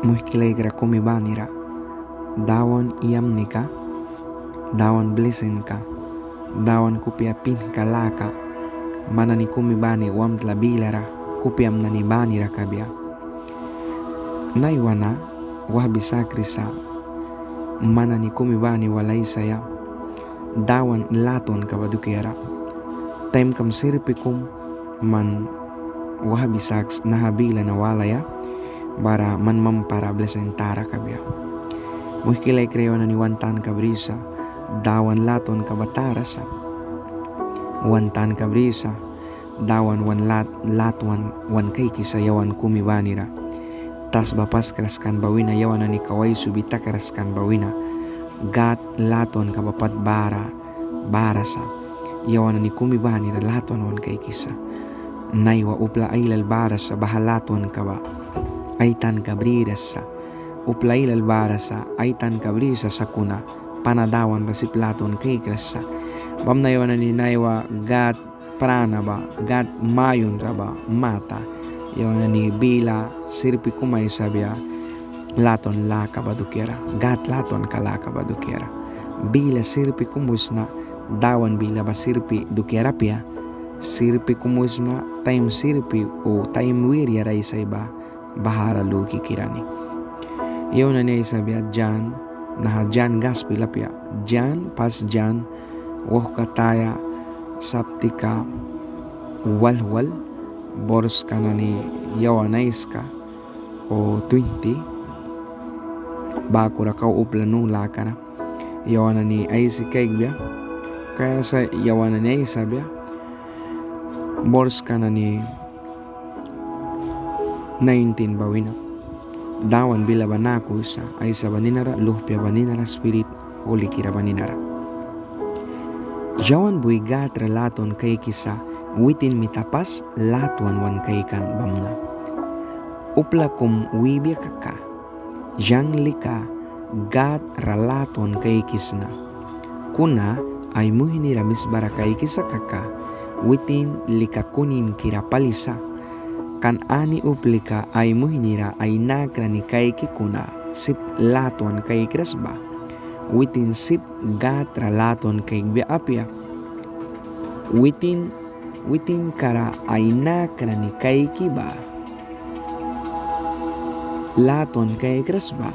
muhkilegra kumibanira, dawan iamnika, dawan blisinka, dawan kupia pinka laka, manani kumibani wamtla bilara, kupiam nani banira kabia. Naiwana wahbisakrisa, manani kumibani walaisaya, dawan laton kabadukera. Time kam sirpikum man wahbisaks nahabila na walaya, bara man mampara blesentara kabia. Muhkilay kreo na ni wantan kabrisa, dawan laton kabatarasa. Wantan kabrisa, dawan latwan wan kaiki sa yawan kumibanira. Tas bapas keraskan bawina yawan ni kawai subita keraskan bawina. Gat laton kabapat barasa. Yawan ni kumibanira laton wan kaikisa. Naiwa upla ailal barasa bahalaton kaba. Aitan kabrirasa. Upla ailal barasa aitan kabrisa sakuna. Panadawan rasiplaton kaikrasa. Bam naiwa ni naiwa gat prana ba, gat mayon raba mata. Yawan ni bila sirpi kumay sabya laton la kabadukera. Gat laton kala kabadukera. Bila sirpi kumusna dawan bila ba sirpi dukera pia. Sirpi kumusna time sirpi o time wirya ray sa iba bahara luki kirani. Yawan ni sabya jan nah jan gas pila pia. Jan pas jan woh kataya saptika walwal boros kanani yawanaiska o 20 bakura kau uplanu lakana yawanani aisi kaigbiya kaya sa yawanani aisa biya boros kanani 19 bawina dawan bila banaku sa aisa baninara luhpya baninara spirit ulikira baninara yawan buigat relaton kay kisa witin mitapas latuan wan kaikan bamna. Uplakum wibya kaka, yang lika gat ralaton kaikisna. Kuna ay muhinira misbara kaikisa kaka, witin lika kunin kira palisa. Kan ani uplika ay muhinira ay nakra ni kaiki kuna, sip latuan kaikresba. Witin sip gat ralaton kaikbya apya. Witin kara aina kara ni kaiki ba laton kay kresba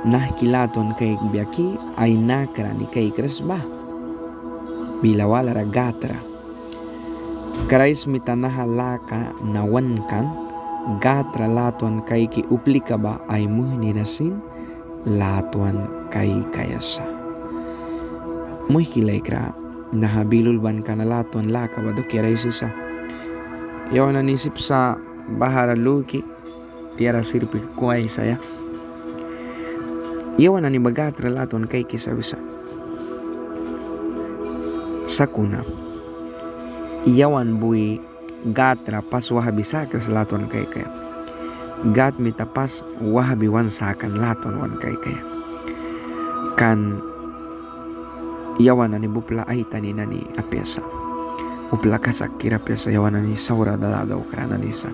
nah kilaton kay biaki aina kara ni kay kresba bila wala ragatra karais mitanaha laka nawankan gatra laton kay ki uplika ba ay muhnirasin laton kay kayasa muhkilay kra nahabilul ban kanalaton laka ba dukyara isisa yawan nanisip sa bahara luki tiara sirpi kuay saya yawan nani bagatra laton kay kisabisa sakuna yawan bui gatra pas wahabisa kas laton kay kaya gat mitapas wahabi wansakan laton wan kay kaya kan yawan nani bupla ay tanina ni apesa. Upla kasak kira pesa yawan nani saura daladaw karana nisa.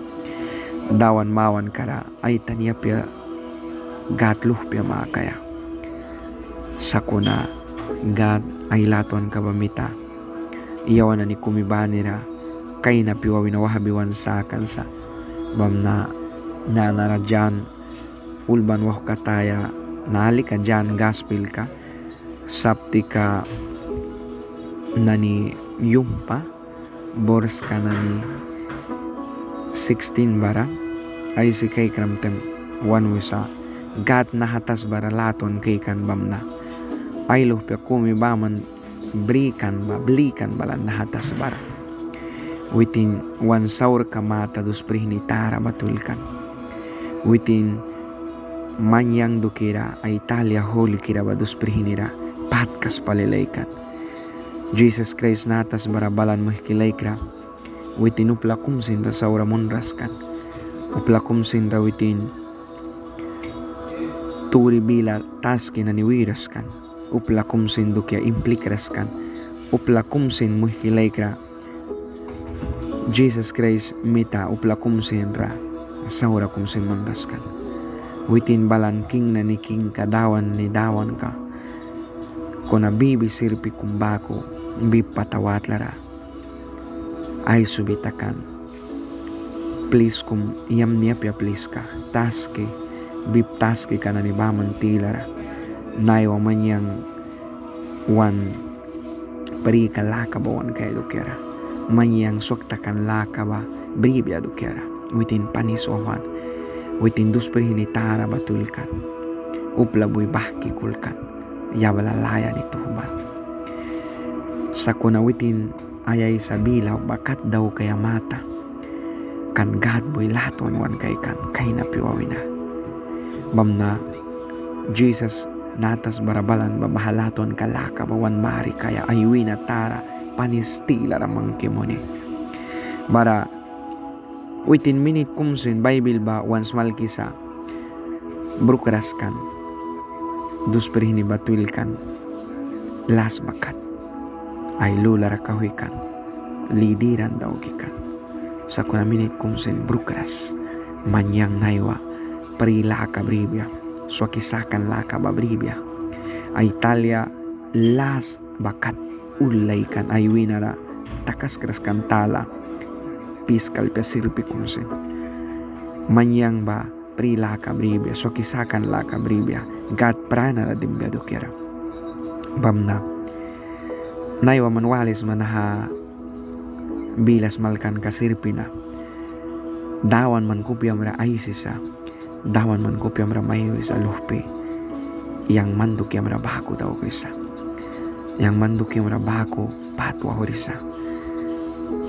Dawan mawan kara ay tani apya gatluh pya makaya. Sakuna gat ay laton kabamita. Yawan nani kumibanira kay na piwa winawahabiwan sa kansa. Bamna nanara dyan ulban wah kataya nalika dyan gaspil ka. Saptika nani yumpa boros ka nani 16 bara ay si kay kramtem one wisa gat na hatas bara laton kay kan bamna ay luhpya kumi baman blikan balan na hatas bara witin one saur kamata dus prihni tara matulkan witin manyang dukira ay Italia holy kira ba dus prihinira patkas palilaykan. Jesus Christ natas barabalan mahkilaykra. Witin upla kumsin ra saura munraskan. Upla kumsin ra witin turi bila taski na niwiraskan. Upla kumsin dukya implikraskan. Upla kumsin mahkilaykra. Jesus Christ mita upla kumsin ra saura kumsin munraskan. Witin balan king na ni king ka dawan ni dawan ka. Kona bibi sirpi kumbako bib patawat lara. Ay subitakan. Please kum iyam niya pia please ka. Taski bib taski ka na ni baman tilara. Naiwa man yang wan pari ka laka bawan kaya dukera. Man yang swaktakan laka ba bribya dukera. Witin panis ohan. Witin dus perhinitara batulkan. Uplaboy bahki kulkan. Yabala laya nito huban. Sakuna witin ayay sabila bakat daw kaya mata. Kan God boy laton wan kay kan kay napiwawina. Bamna Jesus natas barabalan babahalaton kalaka bawan mari kaya ayuina tara panistila ramang kimone. Bara within minute kumsin Bible ba once malkisa brukraskan dus perhini batulkan las bakat ay lulara kahuikan lidiran daw kikan sakuna minute kumsin brukras manyang naiwa perila kabribya swakisakan laka babribya ay Italia las bakat ulaikan ay winara takas keraskan tala piskal pesirpi kumsin manyang ba prila kabribya so kisakan la kabribya God prana na dimbya dukera bamna naiwa manwalis manaha bilas malkan kasirpina dawan man kupya mara aisisa dawan man kupya mara mayo isa luhpi yang manduk ya mara baku daw krisa yang manduk ya mara baku patwa horisa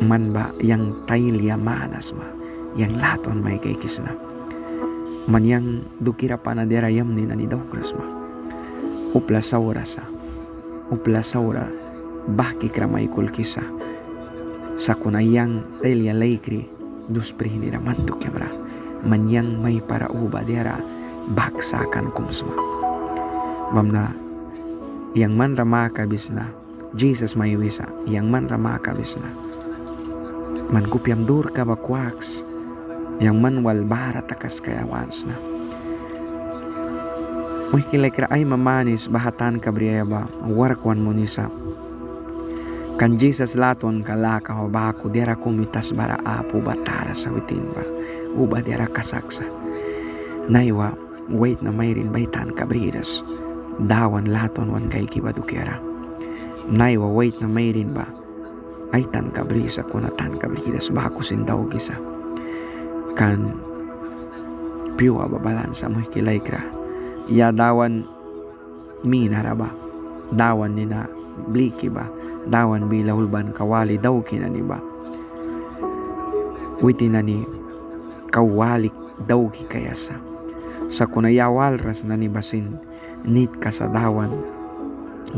man ba yang tailya manas ma yang laton may kay kisna man yang dukira panadera yam ni nani daw krasma upla saura bahki kramay kulkisa sakuna yang tailya laikri dus prihinira mantuk yamra man yang may para uba dera baksakan kumsma bamna yang man ramaka bisna Jesus may wisa yang man ramaka bisna man kupyam dur ka bakwaks yang man wal bara takas kaya wans na muhkilekra ay mamanis bahatan kabriya ba warkwan monisa kan Jesus laton kalaka ho baku dera kumitas bara apu batara sa witin ba uba dera kasaksa naiwa wait na mayrin baitan kabriras dawan laton wan kay kibadukera naiwa wait na mayrin ba ay tan kabrisa kuna tan kabridas baku sindaw kisa kan piwa babalansa mo kilaykra ya dawan minara ba dawan nina bliki ba dawan bilahulban kawali daw kinani ba witinani kawalik daw kayasa sa kunayawal ras nani basin nit kasadawan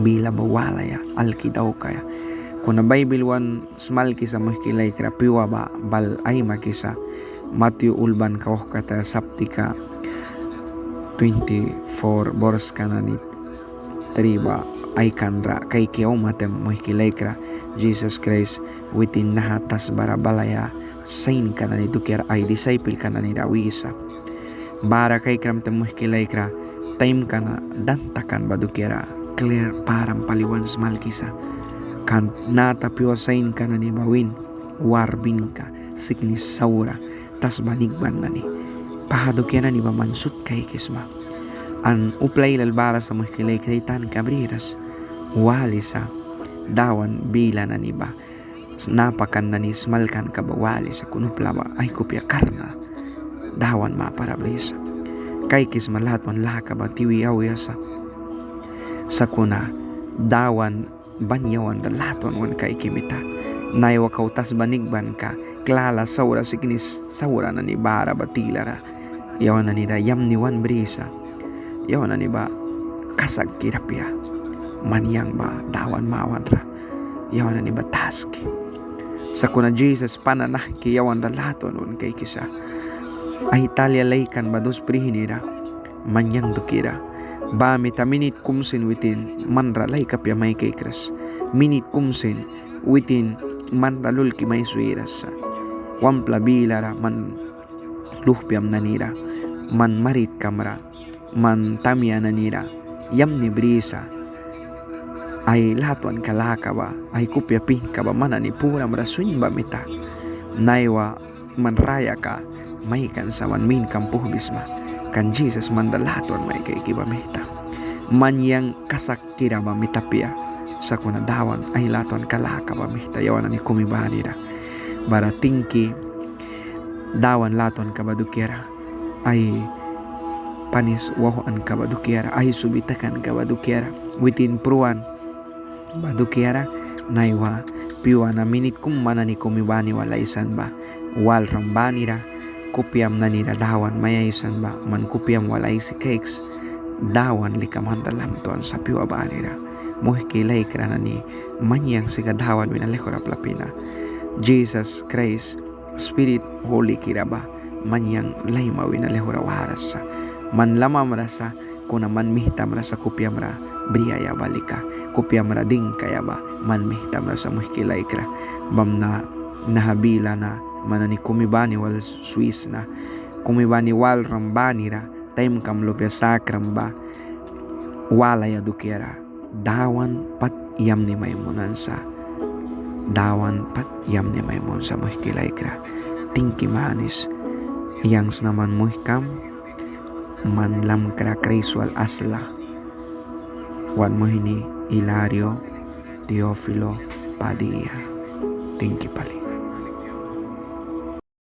bila bawalaya alki daw kaya kuna Bible wan smal kisa muhkilay kira piwa ba bal ay makisa Matthew ulban kawah kata saptika 24 boros kananit triba ay kanra kay kiyaw matem muhkilay kira Jesus Christ witin nahatas barabalaya sain kanani dukir ay disciple kanani dawisa bara kay kram tem muhkilay kira time kana dantakan badukira clear parang paliwan smal kisa kan natapyo sain ka na ni bawin warbin ka siknis saura tas banigban na ni pahadukyan na ni bamansut kay kisma an uplay lalbara sa muhkilay kritan kabriras wali sa dawan bila na ni ba napakan na ni smalkan kabawali sa kunupla ba ay kupya karna dawan maparabrisa kay kisma lahat man laka ba tiwi awya sa kuna dawan banyawan da laton wan kay kimita naiwa kautas banigban ka klala saura siknis saura na ni bara batilara yawan na ni da yam ni wan brisa yawan na ni ba kasag kirapya manyang ba dawan mawan ra yawan na ni ba taski sa kuna Jesus pananah ki yawan da laton wan kay kisa ay Italia laykan ba dos prihinira manyang dukira ba mita minit kumsin witin manralay kapya may kay kras minit kumsin witin manralul ki may suiras wampla bilara man luhpyam nanira man marit kamra, man tamya nanira, yam ni brisa, ay latuan kalaka ba, ay kupya pingka ba, mana ni pura marasuin ba mita, naiwa man raya ka, may kan sa man min kampuh bisma, kan Jesus man dalatuan may kay kiba mita, man yang kasakira ba mitapia, sa kunadawan ay latuan kalaka ba mita, yawan ni kumibanira, bara tingki, dawan latuan kabadukira, ay panis wahuan kabadukira, ay subitakan kabadukira, within pruan badukira naiwa piwa na minit kum mana ni kumibani walaisan ba wal rambanira kupiam nanira dawan mayaisan ba man kupiam walay si cakes dawan likaman dalam tuan sa piwa banira muhikilay krana ni manyang si kadawan winalekora plapina Jesus Christ Spirit Holy kiraba manyang layma winalekora warasa man lama merasa kuna man mihta merasa kupiam ra briyaya balika kopya marading kaya ba man mihtam na sa muhkilay kra bam na nahabila na manani kumibani wal Swiss na kumibani wal rambani ra time kam lopya sakram ba walaya dukera dawan pat yam ni maymunan sa dawan pat yam ni maymun sa muhkilay kra tingki manis yang naman muhkam man lam kra kriswal asla wan mo hini Hilario Teofilo Padilla. Tingki pali.